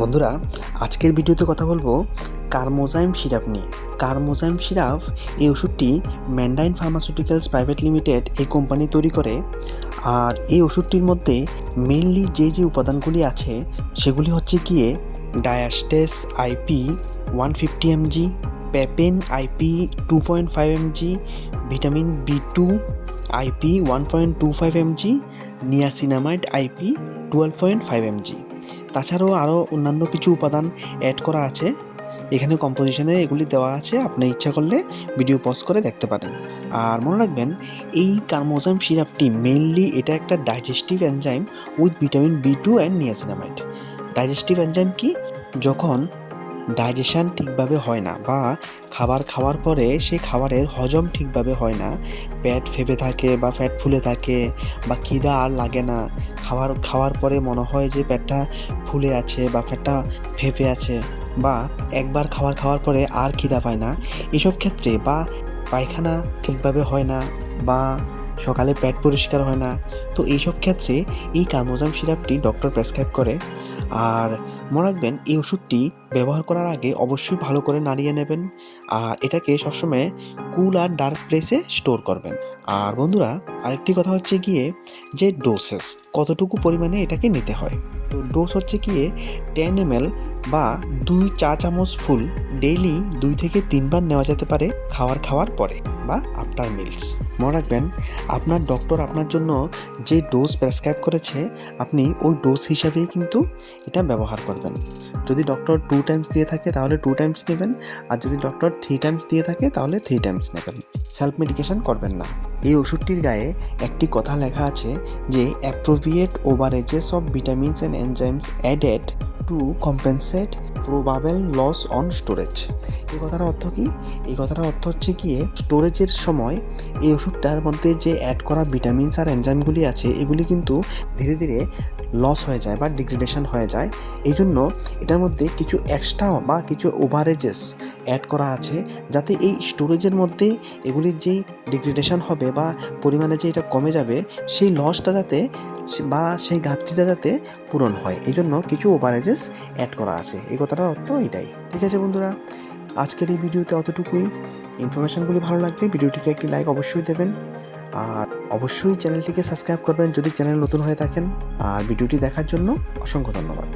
বন্ধুরা, আজকের ভিডিওতে কথা বলবো কারমোজাইম সিরাপ নিয়ে। কারমোজাইম সিরাপ এই ওষুধটি ম্যান্ডাইন ফার্মাসিউটিক্যালস প্রাইভেট লিমিটেড এই কোম্পানি তৈরি করে। আর এই ওষুধটির মধ্যে মেইনলি যে উপাদানগুলি আছে সেগুলি হচ্ছে গিয়ে diastase IP 150 mg, papain IP 2.5 mg, vitamin B2 IP 1.25 mg, niacinamide IP 12.5 mg। তাছাড়াও আরও অন্যান্য কিছু উপাদান অ্যাড করা আছে, এখানে কম্পোজিশনে এগুলি দেওয়া আছে, আপনি ইচ্ছা করলে ভিডিও পজ করে দেখতে পারেন। আর মনে রাখবেন, এই কারমোজাইম সিরাপটি মেইনলি এটা একটা digestive enzyme with vitamin B2 and niacinamide. Digestive enzyme কি? যখন ডাইজেশন ঠিকভাবে হয় না বা খাবার খাওয়ার পরে সেই খাবারের হজম ঠিকভাবে হয় না, পেট ফেপে থাকে বা পেট ফুলে থাকে বা খিদা আর লাগে না, খাওয়ার পরে মনে হয় যে পেটটা ফুলে আছে বা পেটটা ফেপে আছে, বা একবার খাওয়ার পরে আর খিদা পায় না, এসব ক্ষেত্রে বা পায়খানা ঠিকভাবে হয় না বা সকালে পেট পরিষ্কার হয় না, তো এইসব ক্ষেত্রে এই কারমোজাইম সিরাপটি ডক্টর প্রেসক্রাইব করে। আর মনে রাখবেন, এই ওষুধটি ব্যবহার করার আগে অবশ্যই ভালো করে নাড়িয়ে নেবেন, আর এটাকে সবসময় কুল আর ডার্ক প্লেসে স্টোর করবেন। আর বন্ধুরা, আরেকটি কথা হচ্ছে গিয়ে যে ডোসেস কতটুকু পরিমাণে এটাকে নিতে হয়। তো ডোজ হচ্ছে গিয়ে 10 ml বা 2 চা চামচ ফুল ডেইলি 2 থেকে 3 বার নেওয়া যেতে পারে খাওয়ার পরে বা আফটার মিলস। মনে রাখবেন, আপনার ডক্টর আপনার জন্য যে ডোজ প্রেসক্রাইব করেছে আপনি ওই ডোজ হিসাবেই কিন্তু এটা ব্যবহার করবেন। যদি ডক্টর 2 টাইমস দিয়ে থাকে তাহলে 2 টাইমস নেবেন, আর যদি ডক্টর 3 টাইমস দিয়ে থাকে তাহলে 3 টাইমস নেবেন। সেলফ মেডিকেশন করবেন না। এই ওষুধটির গায়ে একটি কথা লেখা আছে যে appropriate overages of vitamins and enzymes added to compensate probable loss on storage. এই কথাটার অর্থ কি? এই কথাটার অর্থ হচ্ছে গিয়ে স্টোরেজের সময় এই ওষুধটার মধ্যে যে অ্যাড করা ভিটামিনস আর এনজাইমগুলি আছে এগুলি কিন্তু ধীরে ধীরে লস হয়ে যায় বা ডিগ্রেডেশন হয়ে যায়। এই জন্য এটার মধ্যে কিছু এক্সট্রা বা কিছু ওভারেজেস অ্যাড করা আছে, যাতে এই স্টোরেজের মধ্যে এগুলির যেই ডিগ্রেডেশন হবে বা পরিমাণে যে এটা কমে যাবে, সেই লসটা যাতে বা সেই ঘাটতিটা যাতে পূরণ হয়, এই জন্য কিছু ওভারেজেস অ্যাড করা আছে। এই কথাটার অর্থ এটাই। ঠিক আছে বন্ধুরা, আজকের এই ভিডিওতে অতটুকুই। ইনফরমেশনগুলি ভালো লাগলে ভিডিওটিকে একটি লাইক অবশ্যই দেবেন, আর অবশ্যই চ্যানেলটিকে সাবস্ক্রাইব করবেন যদি চ্যানেল নতুন হয়ে থাকেন। আর ভিডিওটি দেখার জন্য অসংখ্য ধন্যবাদ।